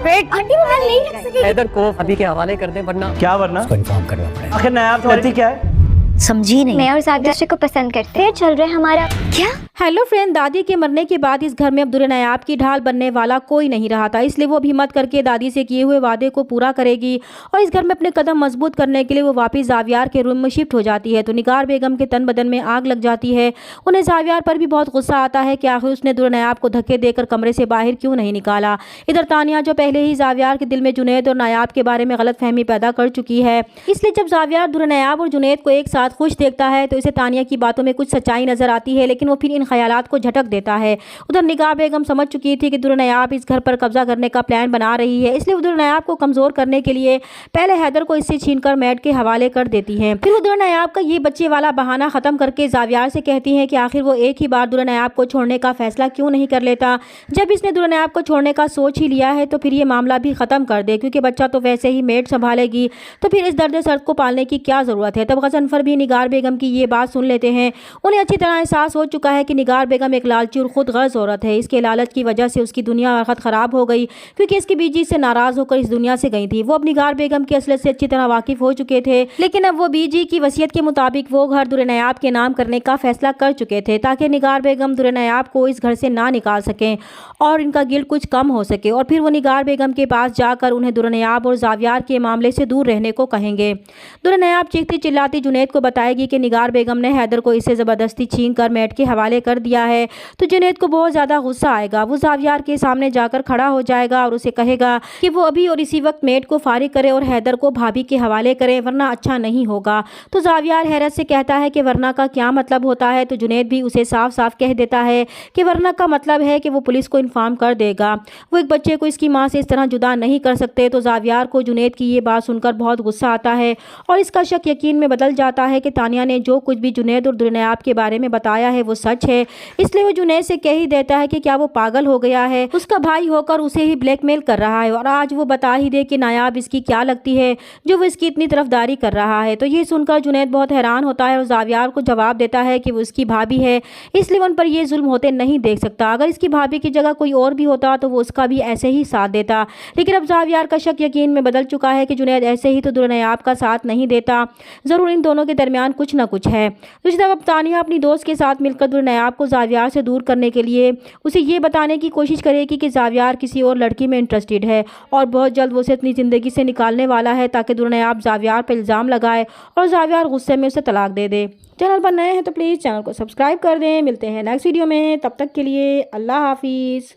Wait, aunty वो मैं नहीं रख सकेगी। हैदर को अभी के हवाले कर दे वरना क्या वरना कंफर्म करना पड़ेगा। आखिर नायाब चाहती क्या है? समझी नहीं। मैं और साबिया को पसंद करते हैं, चल रहे हमारा क्या। हेलो फ्रेंड, दादी के मरने के बाद इस घर में अब्दुल नायाब की ढाल बनने वाला कोई नहीं रहा था, इसलिए वो अब हिम्मत करके दादी से किए हुए वादे को पूरा करेगी और इस घर में अपने कदम मजबूत करने के लिए वो वापस जावियार के रूम में शिफ्ट हो जाती है। तो निगार बेगम के तन बदन में आग लग जाती है। उन्हें जावियार पर भी बहुत गुस्सा आता है कि आखिर उसने अब्दुल नायाब को धक्के देकर कमरे से बाहर क्यों नहीं निकाला। इधर तानिया जो पहले ही जावियार के दिल में जुनैद और नायाब के बारे में गलत फहमी पैदा कर चुकी है, इसलिए जब जावियार अब्दुल नायाब और जुनैद को एक साथ खुश देखता है तो इसे तानिया की बातों में कुछ सच्चाई नजर आती है, लेकिन वो फिर इन ख्यालात को झटक देता है। उधर निगार बेगम समझ चुकी थी कि अब्दुल नायाब इस घर पर कब्जा करने का प्लान बना रही है, इसलिए अब्दुल नायाब को कमजोर करने के लिए पहले हैदर को इससे छीनकर मैट के हवाले कर देती है। फिर अब्दुल नायाब का ये बच्चे वाला बहाना खत्म करके जावियार से कहती है कि आखिर वो एक ही बार अब्दुल नायाब को छोड़ने का फैसला क्यों नहीं कर लेता। जब इसने अब्दुल नायाब को छोड़ने का सोच ही लिया है तो फिर ये मामला भी खत्म कर दे, क्योंकि बच्चा तो वैसे ही मेट संभालेगी, तो फिर इस दर्द सर्द को पालने की क्या जरूरत है। तब गजनफर भी निगार बेगम की ये बात सुन लेते हैं। उन्हें अच्छी तरह एहसास हो चुका है कि निगार बेगम एक लालची और खुद गर्ज औरत है। इसके लालच की वजह से उसकी दुनिया वक्त खराब हो गई, क्योंकि इसकी बीजी से नाराज होकर इस दुनिया से गई थी। वो अब निगार बेगम की असलियत से अच्छी तरह वाकिफ हो चुके थे, लेकिन अब वो बीजी की वसीयत के मुताबिक वो घर अब्दुल नायाब के नाम करने का फैसला कर चुके थे, ताकि निगार बेगम अब्दुल नायाब को इस घर से ना निकाल सकें और इनका गिल्ट कुछ कम हो सके। और फिर वो निगार बेगम के पास जाकर उन्हें अब्दुल नायाब और जावियार के मामले से दूर रहने को कहेंगे। अब्दुल नायाब चीखती चिल्लाती जुनैद को बताएगी कि निगार बेगम ने हैदर को इससे जबरदस्ती छीन कर मैट के हवाले कर दिया है। तो जुनैद को बहुत ज्यादा गुस्सा आएगा। वो जावियार के सामने जाकर खड़ा हो जाएगा और उसे कहेगा कि वो अभी और इसी वक्त मैट को फारिग करे और हैदर को भाभी के हवाले करे, वरना अच्छा नहीं होगा। तो जावियार हैरत से कहता है कि वरना का क्या मतलब होता है। तो जुनैद भी उसे साफ साफ कह देता है कि वरना का मतलब है कि वो पुलिस को इन्फॉर्म कर देगा। वो एक बच्चे को इसकी माँ से इस तरह जुदा नहीं कर सकते। तो जावियार को जुनैद की ये बात सुनकर बहुत गुस्सा आता है और इसका शक यकीन में बदल जाता है कि तानिया ने जो कुछ भी जुनैद और अब्दुल नायाब के बारे में बताया है वो सच है। इसलिए वो जुनैद से कह ही देता है कि क्या वो पागल हो गया है, उसका भाई होकर उसे ही ब्लैकमेल कर रहा है और आज वो बता ही दे कि नायाब इसकी क्या लगती है जो वो इसकी इतनी तरफदारी कर रहा है। तो ये सुनकर जुनैद बहुत हैरान होता है और जावियार को जवाब देता है कि वो उसकी भाभी है, इसलिए उन पर ये जुल्म होते नहीं देख सकता। अगर इसकी भाभी की जगह कोई और भी होता तो वो उसका भी ऐसे ही साथ देता, लेकिन अब जावियार का शक यकीन में बदल चुका है कि जुनैद ऐसे ही तो अब्दुल नायाब का साथ नहीं देता, जरूर इन दोनों के दरमियान कुछ ना कुछ है। दूसरी तरफ अब तानिया अपनी दोस्त के साथ मिलकर अब्दुल नायाब को जावियार से दूर करने के लिए उसे ये बताने की कोशिश करेगी कि जावियार किसी और लड़की में इंटरेस्टेड है और बहुत जल्द वो उसे अपनी ज़िंदगी से निकालने वाला है, ताकि अब्दुल नायाब जावियार पर इल्ज़ाम लगाए और जावियार गुस्से में उसे तलाक दे दे। चैनल पर नए हैं तो प्लीज़ चैनल को सब्सक्राइब कर दें। मिलते हैं नेक्स्ट वीडियो में, तब तक के लिए अल्लाह हाफिज़।